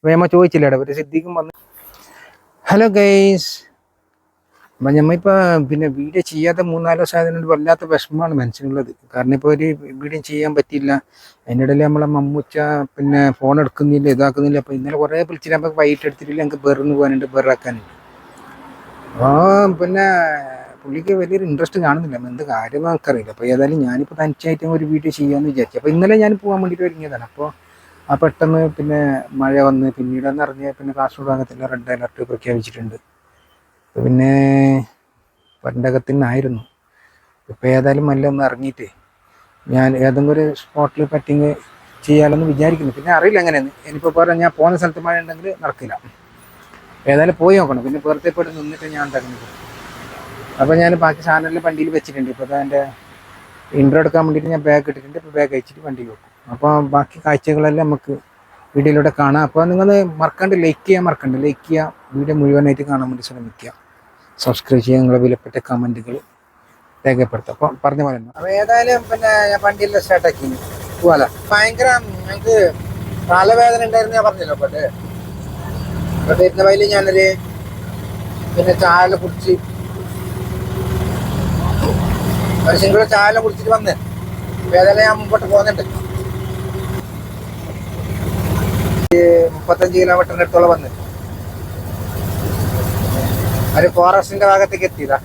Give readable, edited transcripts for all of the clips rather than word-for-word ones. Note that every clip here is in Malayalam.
വേമ ചോദിച്ചില്ലേടാ ഒരു സിദ്ധിക്കും വന്ന്. ഹലോ ഗൈസ്, അപ്പം നമ്മളിപ്പോൾ പിന്നെ വീഡിയോ ചെയ്യാത്ത 3-4 ദിവസം ആയതിനോട് വല്ലാത്ത വിഷമമാണ് മനസ്സിനുള്ളത്. കാരണം ഇപ്പോൾ ഒരു വീഡിയോ ചെയ്യാൻ പറ്റിയില്ല. അതിൻ്റെ ഇടയിൽ നമ്മളെ മമ്മൂച്ച പിന്നെ ഫോൺ എടുക്കുന്നില്ല, ഇതാക്കുന്നില്ല. അപ്പോൾ ഇന്നലെ കുറേ വിളിച്ചിട്ട് നമുക്ക് വൈകിട്ട് എടുത്തിട്ടില്ല, ഞങ്ങൾക്ക് ബെറിന്ന് പോകാനുണ്ട്, ബെറാക്കാനുണ്ട്. പിന്നെ പുള്ളിക്ക് വലിയൊരു ഇൻട്രസ്റ്റ് കാണുന്നില്ല, എന്ത് കാര്യം നമുക്കറിയില്ല. അപ്പോൾ ഏതായാലും ഞാനിപ്പോൾ തനിച്ചായിട്ട് ഒരു വീഡിയോ ചെയ്യാമെന്ന് വിചാരിച്ചു. അപ്പോൾ ഇന്നലെ ഞാൻ പോകാൻ വേണ്ടിയിട്ട് ഒരുങ്ങിയതാണ്. അപ്പോൾ പെട്ടെന്ന് പിന്നെ മഴ വന്ന് പിന്നീടെന്ന് അറിഞ്ഞ് പിന്നെ കാസർഗോഡ് ഭാഗത്തുള്ള റെഡ് അലർട്ട് പ്രഖ്യാപിച്ചിട്ടുണ്ട്. പിന്നെ പണ്ടകത്തിനായിരുന്നു. ഇപ്പോൾ ഏതായാലും മെല്ലെ ഒന്ന് ഇറങ്ങിയിട്ട് ഞാൻ ഏതെങ്കിലും ഒരു സ്പോട്ടിൽ പറ്റിങ് ചെയ്യാമെന്ന് വിചാരിക്കുന്നു. പിന്നെ അറിയില്ല എങ്ങനെയെന്ന്. എനിപ്പോൾ പറയാം, ഞാൻ പോകുന്ന സ്ഥലത്ത് മഴ ഉണ്ടെങ്കിൽ നടക്കില്ല. ഏതായാലും പോയി നോക്കണം. പിന്നെ പുറത്തെ പോയിട്ട് നിന്നിട്ട് ഞാൻ ഉണ്ടാക്കുന്നത്. അപ്പോൾ ഞാൻ ബാക്കി സാധനമെല്ലാം വണ്ടിയിൽ വെച്ചിട്ടുണ്ട്. ഇപ്പോൾ എൻ്റെ ഇൻട്രോ എടുക്കാൻ വേണ്ടിയിട്ട് ഞാൻ ബാഗ് ഇട്ടിട്ടുണ്ട്. ഇപ്പോൾ ബാഗ് അയച്ചിട്ട് വണ്ടിയിൽ വെക്കും. അപ്പോൾ ബാക്കി കാഴ്ചകളെല്ലാം നമുക്ക് വീഡിയോയിലൂടെ കാണാം. അപ്പോൾ നിങ്ങൾ മറക്കാണ്ട് ലൈക്ക് ചെയ്യുക. വീഡിയോ മുഴുവനായിട്ട് കാണാൻ വേണ്ടി ശ്രമിക്കുക. സബ്സ്ക്രൈബ് ചെയ്യുക. നിങ്ങളുടെ വിലപ്പെട്ട കമൻറ്റുകൾ രേഖപ്പെടുത്തുക. അപ്പോൾ പറഞ്ഞ പോലെ അപ്പോൾ ഏതായാലും പിന്നെ ഞാൻ വണ്ടിയെല്ലാം സ്റ്റാർട്ടാക്കി പോകാല. ഭയങ്കര ഞങ്ങൾക്ക് തലവേദന ഉണ്ടായിരുന്നു, ഞാൻ പറഞ്ഞല്ലോ. അപ്പോൾ വരുന്ന വയലിൽ ഞാനൊരു പിന്നെ ചായ കുടിച്ച് ഒരു സിംഗിൾ ചായ കുടിച്ചിട്ട് വന്ന് ഏതായാലും ഞാൻ മുമ്പോട്ട് പോകുന്നുണ്ട്. 35 കിലോമീറ്ററിൻ്റെ അടുത്തോളം വന്ന് ഒരു ഫോറസ്റ്റിന്റെ ഭാഗത്തേക്ക് എത്തിയതാ.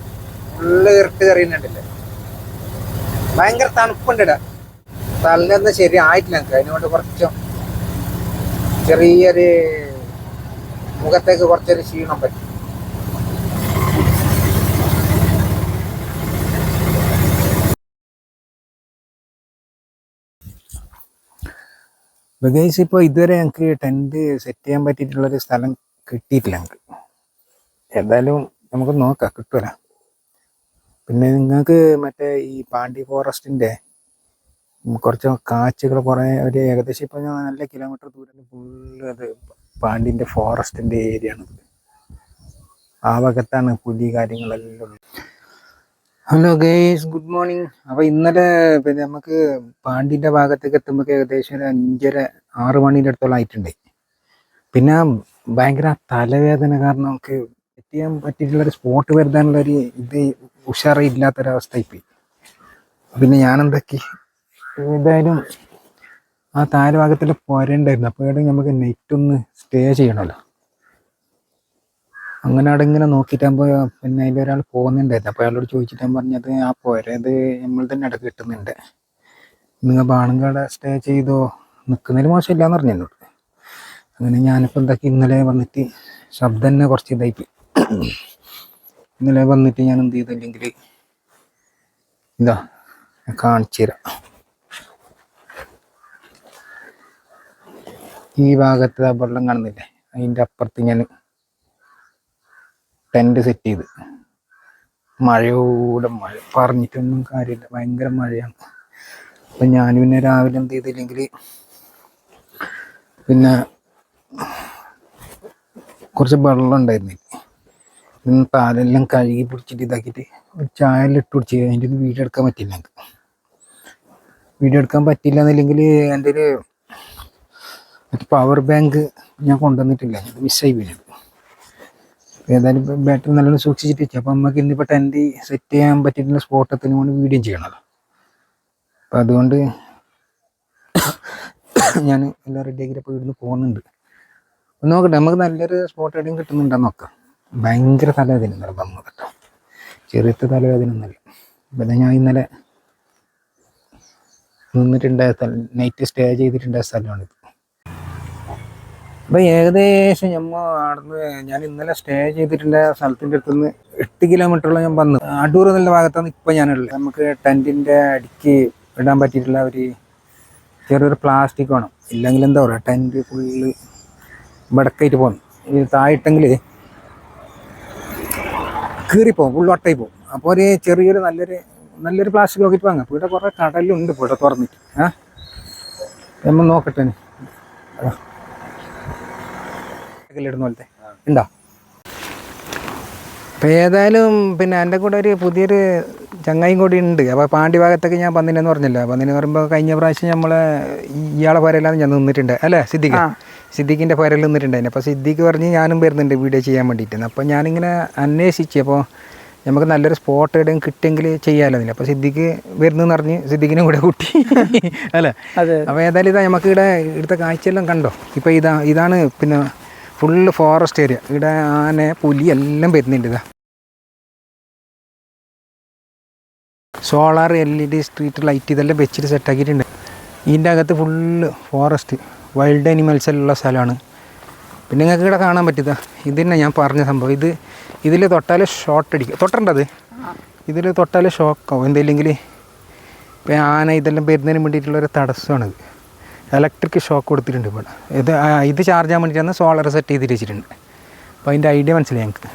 ഫുള്ള് ഇരുട്ട് കറിയുന്നുണ്ടല്ലേ, ഭയങ്കര തണുപ്പുണ്ട് ഇടാ. തലനൊന്നും ശരിയായിട്ടില്ല എനിക്ക്. അതിനുകൊണ്ട് കുറച്ചും ചെറിയൊരു മുഖത്തേക്ക് കുറച്ചൊരു ക്ഷീണം പറ്റും. ബഗേജ് ഇപ്പോൾ ഇതുവരെ ഞങ്ങൾക്ക് ടെൻറ്റ് സെറ്റ് ചെയ്യാൻ പറ്റിയിട്ടുള്ളൊരു സ്ഥലം കിട്ടിയിട്ടില്ല ഞങ്ങൾക്ക്. എന്തായാലും നമുക്ക് നോക്കാം, കിട്ടുമല്ലോ. പിന്നെ നിങ്ങൾക്ക് മറ്റേ ഈ പാണ്ടി ഫോറസ്റ്റിൻ്റെ കുറച്ച് കാഴ്ചകൾ കുറേ ഒരു ഏകദേശം ഇപ്പോൾ ഞാൻ നല്ല കിലോമീറ്റർ ദൂരം ഫുള്ള് അത് പാണ്ടിൻ്റെ ഫോറസ്റ്റിൻ്റെ ഏരിയ ആണ്. ആ ഭാഗത്താണ് പുലി കാര്യങ്ങളെല്ലാം ഉള്ളത്. Hello guys, good morning. അപ്പോൾ ഇന്നലെ പിന്നെ നമുക്ക് പാണ്ടിൻ്റെ ഭാഗത്തേക്ക് എത്തുമ്പോൾ ഏകദേശം ഒരു 5:30-6 മണീൻ്റെ അടുത്തോളം ആയിട്ടുണ്ട്. പിന്നെ ഭയങ്കര തലവേദന കാരണം നമുക്ക് സെറ്റ് ചെയ്യാൻ പറ്റിയിട്ടുള്ളൊരു സ്പോട്ട് വരുത്താനുള്ളൊരു ഇത് ഉഷാറില്ലാത്തൊരവസ്ഥയായിപ്പോയി. പിന്നെ ഞാനെന്തൊക്കെ ഏതായാലും ആ താഴെ ഭാഗത്തിൽ പോരേണ്ടായിരുന്നു. അപ്പോൾ ഇവിടെ നമുക്ക് നൈറ്റ് ഒന്ന് സ്റ്റേ ചെയ്യണമല്ലോ. അങ്ങനെ അവിടെ ഇങ്ങനെ നോക്കിയിട്ടാകുമ്പോൾ പിന്നെ അതിലൊരാൾ പോകുന്നുണ്ടായിരുന്നു. അപ്പോൾ അയാളോട് ചോദിച്ചിട്ട് ഞാൻ പറഞ്ഞത് ആ പോരത് നമ്മൾ തന്നെ ഇടയ്ക്ക് കിട്ടുന്നുണ്ട്, നിങ്ങൾ ബാണങ്കാട് സ്റ്റേ ചെയ്തോ, നിൽക്കുന്നതിൽ മോശമില്ല എന്ന് പറഞ്ഞു എന്നോട്. അങ്ങനെ ഞാനിപ്പോൾ എന്താക്കി ഇന്നലെ വന്നിട്ട് ശബ്ദം തന്നെ കുറച്ച് ഇതായിപ്പോയി. ഇന്നലെ വന്നിട്ട് ഞാൻ എന്ത് ചെയ്തില്ലെങ്കിൽ ഇതാ കാണിച്ചു തരാം. ഈ ഭാഗത്ത് ആ വെള്ളം കാണുന്നില്ലേ, അതിൻ്റെ അപ്പുറത്ത് ഞാൻ ടെൻറ്റ് സെറ്റ് ചെയ്ത്. മഴയോടെ മഴ, പറഞ്ഞിട്ടൊന്നും കാര്യമില്ല, ഭയങ്കര മഴയാണ്. അപ്പം ഞാൻ പിന്നെ രാവിലെ എന്ത് ചെയ്തില്ലെങ്കിൽ പിന്നെ കുറച്ച് വെള്ളം ഉണ്ടായിരുന്നില്ല, പിന്നെ പാലെല്ലാം കഴുകി പിടിച്ചിട്ട് ഇതാക്കിയിട്ട് ഒരു ചായ ഇട്ട് പിടിച്ച്. അതിൻ്റെ ഒരു വീഡിയോ എടുക്കാൻ പറ്റില്ല എനിക്ക്. വീഡിയോ എടുക്കാൻ പറ്റില്ല എന്നില്ലെങ്കിൽ എൻ്റെ ഒരു മറ്റേ പവർ ബാങ്ക് ഞാൻ കൊണ്ടുവന്നിട്ടില്ല, അത് മിസ്സായി വീണത്. ഏതായാലും ബാറ്ററി നല്ലോണം സൂക്ഷിച്ചിട്ട് വെച്ചു. അപ്പം നമുക്ക് ഇന്നിപ്പോൾ ടെൻറ്റ് സെറ്റ് ചെയ്യാൻ പറ്റിയിട്ടുള്ള സ്പോട്ടത്തിന് കൊണ്ട് വീഡിയോ ചെയ്യണമല്ലോ. അപ്പം അതുകൊണ്ട് ഞാൻ എല്ലാം റെഡി ആക്കിയിട്ട് ഇപ്പോൾ ഇവിടുന്ന് പോകുന്നുണ്ട്. നോക്കട്ടെ, നമുക്ക് നല്ലൊരു സ്പോട്ട് എവിടെയും കിട്ടുന്നുണ്ടെന്ന് നോക്കാം. ഭയങ്കര തലവേദന ഇന്നലെ വന്നത് കേട്ടോ, ചെറിയ തലവേദന ഒന്നല്ല. പിന്നെ ഞാൻ ഇന്നലെ നിന്നിട്ടുണ്ടായ സ്ഥലം, നൈറ്റ് സ്റ്റേ ചെയ്തിട്ടുണ്ടായ സ്ഥലമാണിത്. അപ്പം ഏകദേശം ഞാൻ ഇന്നലെ സ്റ്റേ ചെയ്തിട്ടുള്ള സ്ഥലത്തിൻ്റെ അടുത്തുനിന്ന് 8 കിലോമീറ്ററോളം ഞാൻ വന്നു. അടൂർ എന്നുള്ള ഭാഗത്താണ് ഇപ്പോൾ ഞാനുള്ളത്. നമുക്ക് ടെൻറ്റിൻ്റെ അടിക്ക് ഇടാൻ പറ്റിയിട്ടുള്ള ഒരു ചെറിയൊരു പ്ലാസ്റ്റിക് വേണം, ഇല്ലെങ്കിൽ എന്താ പറയുക, ടെൻറ്റ് ഫുള്ള് വടക്കായിട്ട് പോകുന്നു. ഈ താഴെട്ടെങ്കിൽ കീറിപ്പോവും, ഫുള്ള് ഒട്ടായി പോകും. അപ്പോൾ ഒരു ചെറിയൊരു നല്ലൊരു പ്ലാസ്റ്റിക് നോക്കിയിട്ട് വാങ്ങാം. ഇവിടെ കുറേ കടലുണ്ട് ഇവിടെ തുറന്നിട്ട്. നമ്മൾ നോക്കട്ടെ, ഇടുന്ന പോലത്തെ ഉണ്ടോ. അപ്പോൾ ഏതായാലും പിന്നെ എൻ്റെ കൂടെ ഒരു പുതിയൊരു ചങ്ങായും കൂടി ഉണ്ട്. അപ്പോൾ പാണ്ടി ഭാഗത്തൊക്കെ ഞാൻ വന്നില്ലെന്ന് പറഞ്ഞല്ലോ. വന്നില്ലെന്ന് പറയുമ്പോൾ കഴിഞ്ഞ പ്രാവശ്യം നമ്മളെ ഇയാളെ പോരല്ലാന്ന് ഞാൻ നിന്നിട്ടുണ്ട് അല്ലേ സിദ്ദിഖ്. സിദ്ദീഖിൻ്റെ പുരയിൽ നിന്നിട്ടുണ്ടായിരുന്നു. അപ്പോൾ സിദ്ദീഖ് പറഞ്ഞ് ഞാനും വരുന്നുണ്ട് വീഡിയോ ചെയ്യാൻ വേണ്ടിയിട്ട്. അപ്പോൾ ഞാനിങ്ങനെ അന്വേഷിച്ച്, അപ്പോൾ നമുക്ക് നല്ലൊരു സ്പോട്ട് എവിടെയും കിട്ടിയെങ്കിൽ ചെയ്യാമല്ലോ. അപ്പോൾ സിദ്ദീഖ് വരുന്നതെന്ന് പറഞ്ഞ് സിദ്ദീഖിനെ കൂടെ കൂട്ടി അല്ലേ. അപ്പോൾ ഏതായാലും ഇതാ നമുക്ക് ഇവിടെ ഇവിടുത്തെ കാഴ്ചയെല്ലാം കണ്ടോ. ഇപ്പോൾ ഇതാണ് പിന്നെ ഫുള്ള് ഫോറസ്റ്റ് ഏരിയ. ഇവിടെ ആന, പുലി എല്ലാം വരുന്നുണ്ട്. ഇതാ സോളാർ LED സ്ട്രീറ്റ് ലൈറ്റ് ഇതെല്ലാം വെച്ചിട്ട് സെറ്റാക്കിയിട്ടുണ്ട്. ഇതിൻ്റെ അകത്ത് ഫുള്ള് ഫോറസ്റ്റ് വൈൽഡ് അനിമൽസ് എല്ലാം ഉള്ള സ്ഥലമാണ്. പിന്നെ നിങ്ങൾക്ക് ഇവിടെ കാണാൻ പറ്റുക ഇത് തന്നെ ഞാൻ പറഞ്ഞ സംഭവം. ഇതിൽ തൊട്ടാൽ ഷോട്ട് അടിക്കുക, തൊട്ടേണ്ടത് ഇതിൽ തൊട്ടാൽ ഷോക്കാവും എന്തെങ്കിലും. ഇപ്പോൾ ആന ഇതെല്ലാം വരുന്നതിന് വേണ്ടിയിട്ടുള്ളൊരു തടസ്സമാണിത്. ഇലക്ട്രിക് ഷോക്ക് കൊടുത്തിട്ടുണ്ട് ഇവിടെ. ഇത് ചാർജ് ചെയ്യാൻ വേണ്ടിയിട്ടാണ് സോളർ സെറ്റ് ചെയ്തിട്ട് വെച്ചിട്ടുണ്ട്. അപ്പോൾ അതിൻ്റെ ഐഡിയ മനസ്സിലായി ഞങ്ങൾക്ക്.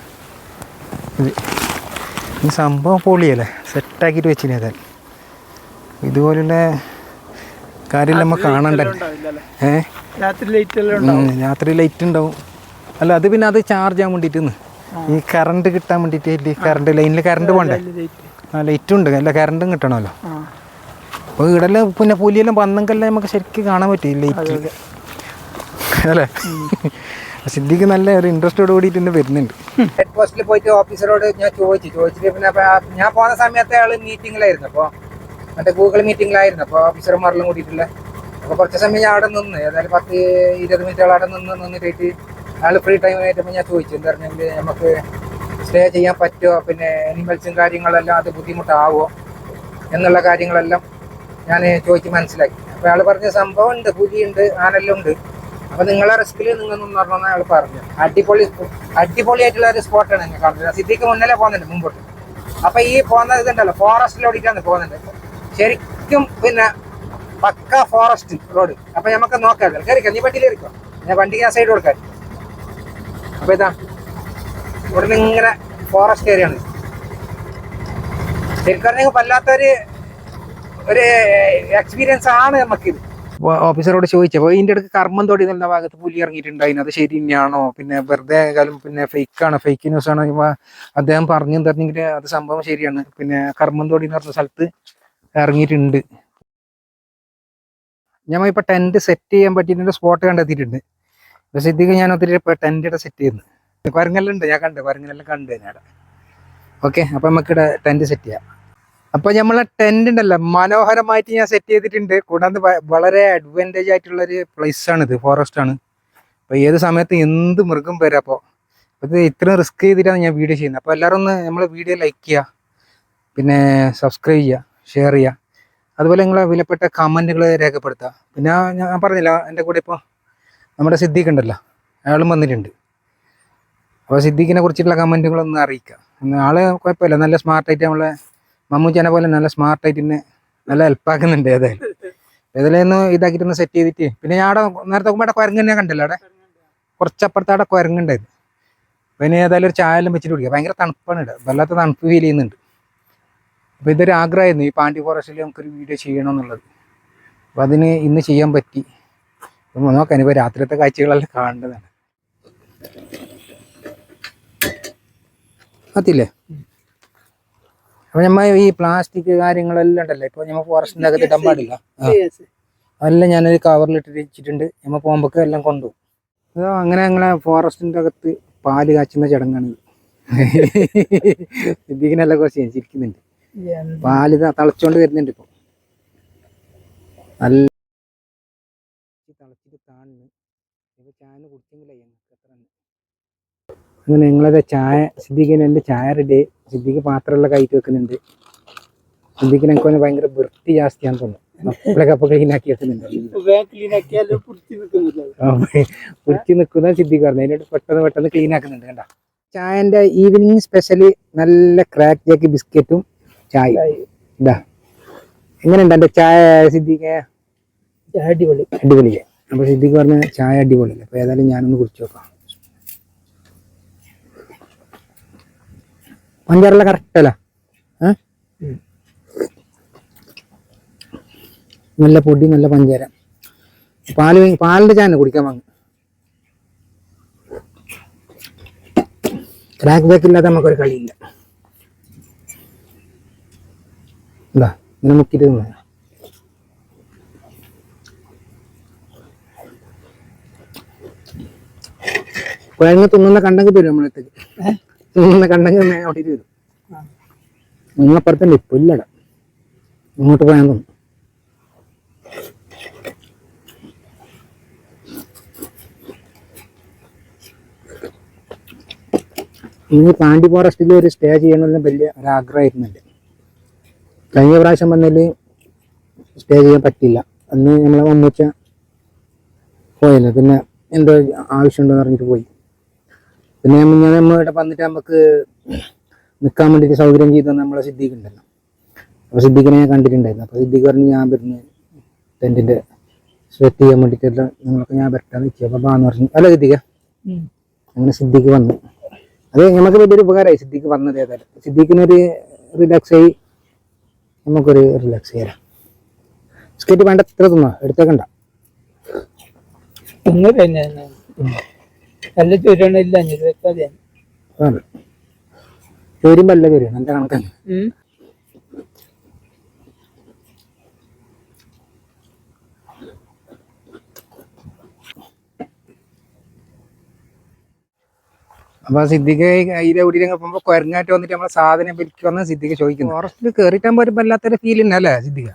ഈ സംഭവം പൊളിയല്ലേ, സെറ്റാക്കിയിട്ട് വെച്ചിന്. ഏതായാലും ഇതുപോലുള്ള കാര്യം നമ്മൾ കാണണ്ടല്ലോ. രാത്രി ലൈറ്റ് ഉണ്ടാവും. അല്ല അത് പിന്നെ അത് ചാർജ് ചെയ്യാൻ വേണ്ടിയിട്ടെന്ന്, ഈ കറണ്ട് കിട്ടാൻ വേണ്ടിയിട്ട് കറണ്ട് ലൈനിൽ കറണ്ട് പോകണ്ടേ. ലൈറ്റും ഉണ്ട്, അല്ല കറണ്ടും കിട്ടണമല്ലോ. അപ്പോൾ ഇവിടെല്ലാം പിന്നെ പുലിയെല്ലാം വന്നെങ്കിൽ നമുക്ക് ശരിക്കും കാണാൻ പറ്റും ലൈറ്റ് അല്ലേ. സിദ്ദീഖ് നല്ല ഒരു ഇൻട്രസ്റ്റോട് കൂടിയിട്ട് തന്നെ വരുന്നുണ്ട്. ഹെഡ് പോസ്റ്റിൽ പോയിട്ട് ഓഫീസറോട് ഞാൻ ചോദിച്ചിട്ട് പിന്നെ ഞാൻ പോകുന്ന സമയത്ത് അയാൾ മീറ്റിങ്ങിലായിരുന്നു. അപ്പോൾ മറ്റേ ഗൂഗിൾ മീറ്റിങ്ങിലായിരുന്നു. അപ്പോൾ ഓഫീസർമാരെല്ലാം കൂടിയിട്ടില്ല. അപ്പോൾ കുറച്ച് സമയം ഞാൻ അവിടെ നിന്ന്, ഏതായാലും 10-20 മിനിറ്റ് അവിടെ നിന്നിട്ട് അയാൾ ഫ്രീ ടൈം ആയിട്ടപ്പോൾ ഞാൻ ചോദിച്ചു, എന്താ പറഞ്ഞെങ്കിൽ നമുക്ക് സ്റ്റേ ചെയ്യാൻ പറ്റുമോ, പിന്നെ അനിമൽസും കാര്യങ്ങളെല്ലാം അത് ബുദ്ധിമുട്ടാവുമോ എന്നുള്ള കാര്യങ്ങളെല്ലാം ഞാൻ ചോദിച്ച് മനസ്സിലാക്കി. അപ്പോൾ അയാൾ പറഞ്ഞ സംഭവം ഉണ്ട്, പുലിയുണ്ട്, ആനെല്ലാം ഉണ്ട്. അപ്പോൾ നിങ്ങളെ റിസ്കിൽ നിങ്ങളൊന്നും പറഞ്ഞാൽ അയാൾ പറഞ്ഞു. അടിപൊളിയായിട്ടുള്ള ഒരു സ്പോട്ടാണ് നിങ്ങൾ കാണുന്നത്. സിദ്ദീഖ് മുന്നിലേ പോകുന്നുണ്ട് മുമ്പോട്ട്. അപ്പോൾ ഈ പോകുന്ന ഇതുണ്ടല്ലോ ഫോറസ്റ്റിലോടിയിട്ടാണ് പോകുന്നുണ്ട്. ശരിക്കും പിന്നെ പക്ക ഫോറസ്റ്റ് റോഡ്. അപ്പോൾ നമുക്ക് നോക്കാം, കയറിക്കാം, നീ വണ്ടിയിൽ കയറിക്കോ, ഞാൻ വണ്ടിക്ക് ആ സൈഡ് കൊടുക്കാൻ. അപ്പോൾ ഇതാ ഇവിടെ നിന്ന് ഇങ്ങനെ ഫോറസ്റ്റ് ഏരിയ ആണ്. ശരിക്കും പറഞ്ഞാൽ വല്ലാത്തൊരു എക്സ്പീരിയൻസ് ആണ് നമുക്കിത്. ഓഫീസറോട് ചോദിച്ചപ്പോൾ ഇതിൻ്റെ അടുത്ത് കർമ്മം തൊടി എന്ന ഭാഗത്ത് പുലി ഇറങ്ങിയിട്ടുണ്ടായിരുന്നു. അത് ശരി തന്നെയാണോ, പിന്നെ വെറുതെ കാലം പിന്നെ ഫേക്ക് ന്യൂസ് ആണോ അദ്ദേഹം പറഞ്ഞു തരണമെങ്കിൽ അത് സംഭവം ശരിയാണ്. പിന്നെ കർമ്മം തൊടി എന്ന് പറഞ്ഞ സ്ഥലത്ത് ഇറങ്ങിയിട്ടുണ്ട്. ഞമ്മ ഇപ്പോൾ ടെൻറ്റ് സെറ്റ് ചെയ്യാൻ പറ്റിയിട്ട് സ്പോട്ട് കണ്ടെത്തിയിട്ടുണ്ട്. സിദ്ദീഖ് ഞാൻ ഒത്തിരി ഇപ്പോൾ ടെൻറ്റ് സെറ്റ് ചെയ്യുന്നു. കുരങ്ങെല്ലാം ഉണ്ട്, ഞാൻ കണ്ട് കുരങ്ങനെല്ലാം കണ്ട് ഞാൻ. ഓക്കെ, അപ്പം നമുക്കിവിടെ ടെൻറ്റ് സെറ്റ് ചെയ്യാം. അപ്പോൾ നമ്മളെ ടെൻറ്റ് ഉണ്ടല്ലോ മനോഹരമായിട്ട് ഞാൻ സെറ്റ് ചെയ്തിട്ടുണ്ട്. കൂടാതെ വളരെ അഡ്വാൻറ്റേജ് ആയിട്ടുള്ളൊരു പ്ലേസാണിത്, ഫോറസ്റ്റാണ്. അപ്പോൾ ഏത് സമയത്ത് എന്ത് മൃഗം വരാം. അപ്പോൾ ഇത് ഇത്രയും റിസ്ക് ചെയ്തിട്ടാണ് ഞാൻ വീഡിയോ ചെയ്യുന്നത്. അപ്പോൾ എല്ലാവരും ഒന്ന് നമ്മളെ വീഡിയോ ലൈക്ക് ചെയ്യുക, പിന്നെ സബ്സ്ക്രൈബ് ചെയ്യുക, ഷെയർ ചെയ്യുക. അതുപോലെ നിങ്ങളെ വിലപ്പെട്ട കമൻറ്റുകൾ രേഖപ്പെടുത്തുക. പിന്നെ ഞാൻ പറഞ്ഞില്ല, എൻ്റെ കൂടെ ഇപ്പോൾ നമ്മുടെ സിദ്ദീഖ് ഉണ്ടല്ലോ, അയാളും വന്നിട്ടുണ്ട്. അപ്പോൾ സിദ്ദീഖിനെ കുറിച്ചിട്ടുള്ള കമൻറ്റുകളൊന്ന് അറിയിക്കുക. ആൾ കുഴപ്പമില്ല, നല്ല സ്മാർട്ടായിട്ട് നമ്മളെ മമ്മൂച്ചനെ പോലെ നല്ല സ്മാർട്ടായിട്ട് തന്നെ നല്ല ഹെൽപ്പാക്കുന്നുണ്ട്. ഏതായാലും ഇതാക്കിയിട്ടൊന്ന് സെറ്റ് ചെയ്തിട്ട് പിന്നെ ഞാൻ അവിടെ നേരത്തെ നോക്കുമ്പോൾ അവിടെ കുരങ്ങനെ കണ്ടല്ലോ, അവിടെ കുറച്ചപ്പുറത്ത് അവിടെ കുരങ്ങുണ്ടായിരുന്നു. പിന്നെ ഏതായാലും ഒരു ചായ എല്ലാം വെച്ചിട്ട് കുടിക്കുക. ഭയങ്കര തണുപ്പാണ് ഇവിടെ, വല്ലാത്ത തണുപ്പ് ഫീൽ ചെയ്യുന്നുണ്ട്. അപ്പോൾ ഇതൊരു ആഗ്രഹമായിരുന്നു, ഈ പാണ്ടി ഫോറസ്റ്റിൽ നമുക്കൊരു വീഡിയോ ചെയ്യണമെന്നുള്ളത്. അപ്പോൾ അതിന് ഇന്ന് ചെയ്യാൻ പറ്റി. നോക്കാം, ഇപ്പോൾ രാത്രിയത്തെ കാഴ്ചകളെല്ലാം കാണേണ്ടതാണ്. അതില്ലേ, അപ്പോൾ നമ്മൾ ഈ പ്ലാസ്റ്റിക് കാര്യങ്ങളെല്ലാം ഉണ്ടല്ലോ, ഇപ്പോൾ നമ്മൾ ഫോറസ്റ്റിൻ്റെ അകത്ത് ഇടാൻ പാടില്ല. അതെല്ലാം ഞാനൊരു കവറിലിട്ട് വെച്ചിട്ടുണ്ട്. നമ്മൾ പോകുമ്പോൾ എല്ലാം കൊണ്ടുപോകും. അതോ അങ്ങനെ ഞങ്ങളെ ഫോറസ്റ്റിൻ്റെ അകത്ത് പാല് കാച്ചുന്ന ചടങ്ങാണ്. സിദ്ദീഖിനെല്ലാം കുറച്ച് ചിരിക്കുന്നുണ്ട്. പാല് തിളച്ചോണ്ട് വരുന്നുണ്ട്. ഇപ്പോൾ നല്ല തിളച്ചിട്ട് കാണുന്നു. ഇപ്പോൾ ചായ കുടിച്ചെങ്കിലേ എത്ര അങ്ങനെ നിങ്ങളത് ചായ സിദ്ദീഖിന് എൻ്റെ ചായ റെഡി. സിദ്ദീഖ് പാത്രമുള്ള കയറ്റി വെക്കുന്നുണ്ട്. സിദ്ദീഖിന് എനിക്ക് ഭയങ്കര വൃത്തി ജാസ്തിയാന്ന് തോന്നുന്നു. അപ്പോഴൊക്കെ ക്ലീനാക്കി വെക്കുന്നുണ്ട്. പിടിച്ച് നിൽക്കുന്ന സിദ്ദീഖ് പറഞ്ഞു, അതിനോട് പെട്ടെന്ന് ക്ലീൻ ആക്കുന്നുണ്ട്. കണ്ട ചായൻ്റെ ഈവനിങ് സ്പെഷ്യല് നല്ല ക്രാക്ക് ജാക്ക് ബിസ്ക്കറ്റും ചായ. ഇതാ എങ്ങനെയുണ്ട് എൻ്റെ ചായ സിദ്ദീഖ്? അടിപൊളി. അപ്പോൾ സിദ്ദീഖ് പറഞ്ഞ ചായ അടിപൊളിയല്ലേ. അപ്പോൾ ഏതായാലും ഞാനൊന്ന് കുടിച്ചു നോക്കാം. പഞ്ചാറെല്ലാം കറക്റ്റല്ല, നല്ല പൊടി, നല്ല പഞ്ചാര. പാലിൻ്റെ ചായ കുടിക്കാൻ വാങ്ങും. ക്രാക്ക് ബാക്ക് ഇല്ലാതെ നമുക്കൊരു കളിയില്ല. എന്താ ഇങ്ങനെ മുക്കിയിട്ട് കുഴങ്ങ് തിന്നുന്ന കണ്ടെങ്കിൽ വരും നമ്മളടുത്തേക്ക്. തിന്നുന്ന കണ്ടെങ്കിൽ ഓട്ടിട്ട് വരും. നിങ്ങളപ്പുറത്തല്ലേ പുല്ലട ഇങ്ങോട്ട് പോയാൽ തോന്നും. ഇനി പാണ്ടി ഫോറസ്റ്റിൽ ഒരു സ്റ്റേ ചെയ്യണമെന്ന് വലിയ ഒരാഗ്രഹമായിരുന്നില്ല. കഴിഞ്ഞ പ്രാവശ്യം വന്നതിൽ സ്റ്റേ ചെയ്യാൻ പറ്റില്ല. അന്ന് നമ്മളെ മമ്മൂച്ച പോയല്ലോ, പിന്നെ എന്തോ ആവശ്യമുണ്ടെന്ന് പറഞ്ഞിട്ട് പോയി. പിന്നെ നമ്മൾ ഇവിടെ വന്നിട്ട് നമുക്ക് നിൽക്കാൻ വേണ്ടിയിട്ട് സൗകര്യം ചെയ്ത് നമ്മളെ സിദ്ദീഖ് ഉണ്ടല്ലോ. അപ്പോൾ സിദ്ദീഖിനെ ഞാൻ കണ്ടിട്ടുണ്ടായിരുന്നു. അപ്പോൾ സിദ്ദീഖ് പറഞ്ഞ് ഞാൻ വരുന്ന ടെൻറ്റിൻ്റെ സെറ്റ് ചെയ്യാൻ വേണ്ടിയിട്ടെല്ലാം നിങ്ങളൊക്കെ ഞാൻ വരട്ടാന്ന് വെച്ചു. അപ്പോൾ ബാന്ന് പറഞ്ഞു. അല്ല സിദ്ദീഖ, അങ്ങനെ സിദ്ദീഖ് വന്നു. അത് നമുക്ക് വലിയൊരു ഉപകാരമായി സിദ്ദീഖ് വന്നത്. ഏതായാലും സിദ്ദീഖിനൊരു റിലാക്സ് ആയി, നമുക്കൊരു റിലാക്സ് ചെയ്യാം. ബിസ്ക്കറ്റ് വേണ്ട ഇത്ര തിന്നോ, എടുത്തേക്കണ്ട. ചോരുമ്പോ അല്ല ചോരും എന്റെ കണക്കാണ്. അപ്പൊ സിദ്ദീഖ് അതിലെ കൂടിയിട്ട് പോകുമ്പോ കുരങ്ങാറ്റ് വന്നിട്ട് നമ്മളെ സാധനം പിരിക്ക് വന്ന് സിദ്ദീഖ് ചോദിക്കുന്നു. ഫോറസ്റ്റിൽ കയറിയിട്ടാകുമ്പോ ഒരു വല്ലാത്തൊരു ഫീൽ ഉണ്ടല്ലേ സിദ്ദീഖ?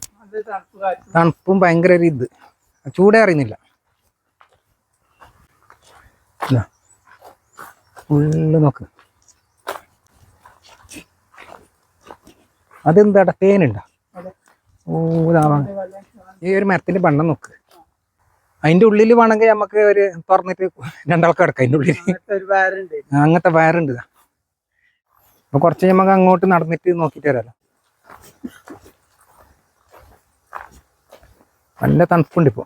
തണുപ്പും ഭയങ്കര ഒരു ഇത്, ചൂടേ അറിയുന്നില്ല. ഫുള്ള് നോക്ക്. അതെന്താടാ തേനുണ്ടോ? ഓ ഈ ഒരു മരത്തിന്റെ ബണ്ണം നോക്ക്. അതിന്റെ ഉള്ളിൽ വേണമെങ്കിൽ നമുക്ക് ഒരു തുറന്നിട്ട് രണ്ടാൾക്ക് കിടക്കാം. അതിന്റെ ഉള്ളിൽ അങ്ങനത്തെ വയറുണ്ട്. അപ്പൊ കുറച്ച് നമുക്ക് അങ്ങോട്ട് നടന്നിട്ട് നോക്കിട്ട് വരാലോ. നല്ല തണുപ്പുണ്ട് ഇപ്പൊ.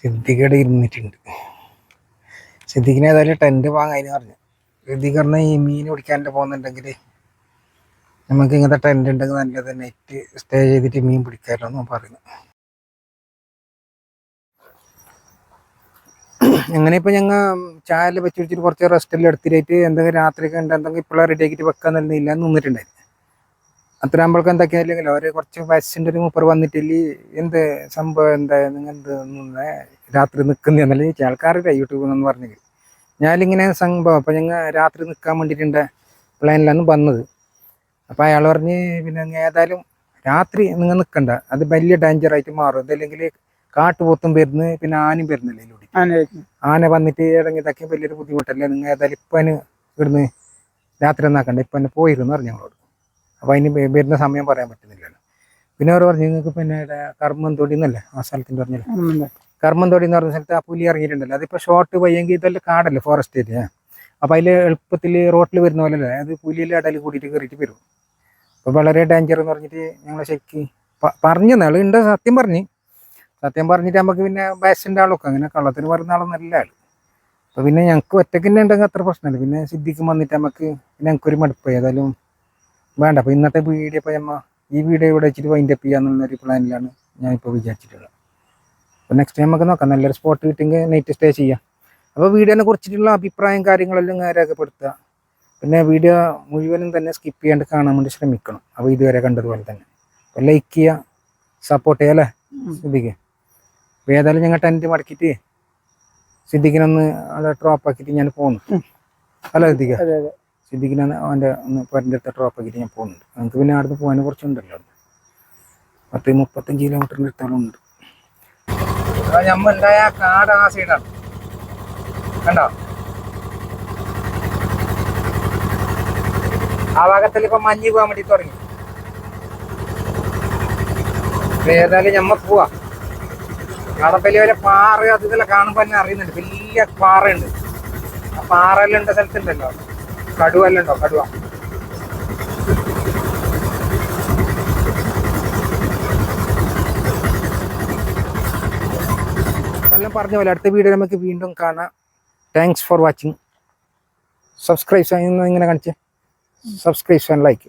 സിദ്ദീഖയുടെ ഇരുന്നിട്ടുണ്ട്. സിദ്ദീഖിന് ഏതായാലും ടെന്റ് വാങ്ങാൻ പറഞ്ഞു. സിദ്ദീഖ് പറഞ്ഞാൽ ഈ മീൻ പിടിക്കാൻ്റെ പോകുന്നുണ്ടെങ്കിൽ നമുക്ക് ഇങ്ങനത്തെ ടെന്റ് ഉണ്ടെങ്കിൽ നല്ലത്, നൈറ്റ് സ്റ്റേ ചെയ്തിട്ട് മീൻ പിടിക്കാമല്ലോ എന്ന് പറയുന്നു. അങ്ങനെ ഇപ്പൊ ഞങ്ങൾ ചായ വെച്ച് വെച്ചിട്ട് കുറച്ച് റെസ്റ്റെല്ലാം എടുത്തിട്ട് എന്തെങ്കിലും രാത്രിയൊക്കെ ഉണ്ട് എന്തെങ്കിലും ഇപ്പോഴാണ് റെഡി ആക്കിയിട്ട് വെക്കാന്നില്ല നിന്നിട്ടുണ്ടായിരുന്നു. അത്ര ആകുമ്പോഴേക്കും എന്തൊക്കെയായില്ലെങ്കിലോ ഒരു കുറച്ച് വയസ്സിൻ്റെ ഒരു മൂപ്പർ വന്നിട്ടില്ലേ എന്ത് സംഭവം എന്താ നിങ്ങൾ എന്ത് രാത്രി നിൽക്കുന്നതെന്നല്ല ചോദിച്ചാൽ ആൾക്കാരുടെ യൂട്യൂബിൽ നിന്ന് പറഞ്ഞെങ്കിൽ ഞാനിങ്ങനെ സംഭവം. അപ്പം ഞങ്ങൾ രാത്രി നിൽക്കാൻ വേണ്ടിയിട്ടുണ്ട് പ്ലാനിലാണ് വന്നത്. അപ്പം അയാൾ പറഞ്ഞ് പിന്നെ ഏതായാലും രാത്രി നിങ്ങൾ നിൽക്കണ്ട, അത് വലിയ ഡേഞ്ചറായിട്ട് മാറും. അതല്ലെങ്കിൽ കാട്ടുപോത്തും വരുന്നു, പിന്നെ ആനയും വരുന്നില്ല ഇതിലൂടെ. ആന വന്നിട്ട് ഇറങ്ങിയതൊക്കെ വലിയൊരു ബുദ്ധിമുട്ടല്ലേ. നിങ്ങൾ ഏതായാലും ഇപ്പം ഇവിടുന്ന് രാത്രി ഒന്നാക്കണ്ട, ഇപ്പം തന്നെ പോയിരുന്നു പറഞ്ഞു ഞങ്ങളോട്. അപ്പോൾ അതിന് വരുന്ന സമയം പറയാൻ പറ്റുന്നില്ലല്ലോ. പിന്നെ അവർ പറഞ്ഞു നിങ്ങൾക്ക് പിന്നെ കർമ്മന്തോടി എന്നല്ലേ ആ സ്ഥലത്തിൻ്റെ പറഞ്ഞില്ല, കർമ്മന്തോടി എന്ന് പറഞ്ഞ സ്ഥലത്ത് ആ പുലി ഇറങ്ങിയിട്ടുണ്ടല്ലോ. അതിപ്പോൾ ഷോർട്ട് വയ്യെങ്കിൽ ഇതെല്ലാം കാടല്ലേ ഫോറസ്റ്റ് ഏരിയ. അപ്പോൾ അതിൽ എളുപ്പത്തിൽ റോട്ടിൽ വരുന്ന പോലെ അല്ലേ അത് പുലിയിലെ ഇടയിൽ കൂടിയിട്ട് കയറിയിട്ട് വരും. അപ്പോൾ വളരെ ഡേഞ്ചർ എന്ന് പറഞ്ഞിട്ട് ഞങ്ങൾ ശരിക്ക് പറഞ്ഞു ഉണ്ട്. സത്യം പറഞ്ഞിട്ട് നമുക്ക് പിന്നെ വയസ്സിൻ്റെ ആളൊക്കെ അങ്ങനെ കള്ളത്തിന് പറയുന്ന ആളൊന്നല്ല ആൾ. അപ്പോൾ പിന്നെ ഞങ്ങൾക്ക് ഒറ്റയ്ക്ക് തന്നെ ഉണ്ടെങ്കിൽ അത്ര പ്രശ്നമില്ല. പിന്നെ സിദ്ദീഖ് വന്നിട്ട് നമുക്ക് പിന്നെ ഞങ്ങൾക്കൊരു മടുപ്പ് ഏതായാലും വേണ്ട. അപ്പോൾ ഇന്നത്തെ വീഡിയോ ഇപ്പോൾ ഈ വീഡിയോ ഇവിടെ വെച്ചിട്ട് വൈൻഡ് അപ്പ് ചെയ്യാന്നുള്ളൊരു പ്ലാനിലാണ് ഞാനിപ്പോൾ വിചാരിച്ചിട്ടുള്ളത്. അപ്പോൾ നെക്സ്റ്റ് ടൈം നമുക്ക് നോക്കാം, നല്ലൊരു സ്പോട്ട് കിട്ടിയെങ്കിൽ നൈറ്റ് സ്റ്റേ ചെയ്യാം. അപ്പോൾ വീഡിയോനെ കുറിച്ചിട്ടുള്ള അഭിപ്രായം കാര്യങ്ങളെല്ലാം രേഖപ്പെടുത്തുക. പിന്നെ വീഡിയോ മുഴുവനും തന്നെ സ്കിപ്പ് ചെയ്യാണ്ട് കാണാൻ വേണ്ടി ശ്രമിക്കണം. അപ്പോൾ ഇതുവരെ കണ്ടതുപോലെ തന്നെ അപ്പോൾ ലൈക്ക് ചെയ്യുക, സപ്പോർട്ട് ചെയ്യുക അല്ലേ സിദ്ദീഖ്. അപ്പോൾ ഏതായാലും ഞങ്ങൾ ടെൻറ്റ് മടക്കിയിട്ട് സിദ്ദീഖിനൊന്ന് അവിടെ ഡ്രോപ്പ് ആക്കിയിട്ട് ഞാൻ പോകുന്നു. അല്ല സിദ്ദീഖിനെ അവൻ്റെ ഒന്ന് പേരൻ്റെ അടുത്ത് ഡ്രോപ്പ് ആക്കിയിട്ട് ഞാൻ പോകുന്നുണ്ട്. നമുക്ക് പിന്നെ അവിടുന്ന് പോകാൻ കുറച്ചുണ്ടല്ലോ, 35 കിലോമീറ്ററിൻ്റെ അടുത്തോളം ഉണ്ട്. നമ്മൾ ഉണ്ടായ കാട് ആ സൈഡാണ് കണ്ടോ. ആ ഭാഗത്തിൽ ഇപ്പൊ മഞ്ഞ് പോകാൻ വേണ്ടി തുടങ്ങി. ഏതായാലും ഞമ്മ പോവാ. അവിടെ വലിയ വലിയ പാറ അത് ഇതെല്ലാം കാണുമ്പോൾ തന്നെ അറിയുന്നുണ്ട്, വലിയ പാറയുണ്ട്. ആ പാറയെല്ലാം ഉണ്ട സ്ഥലത്തുണ്ടല്ലോ കടുവെല്ലാം ഉണ്ടോ, കടുവ. എല്ലാം പറഞ്ഞ പോലെ അടുത്ത വീഡിയോ നമുക്ക് വീണ്ടും കാണാം. Thanks for watching. സബ്സ്ക്രൈബ് ചെയ്യുന്ന ഇങ്ങനെ കാണിച്ച് സബ്സ്ക്രൈബ് ചെയ്യാൻ ലൈക്ക്.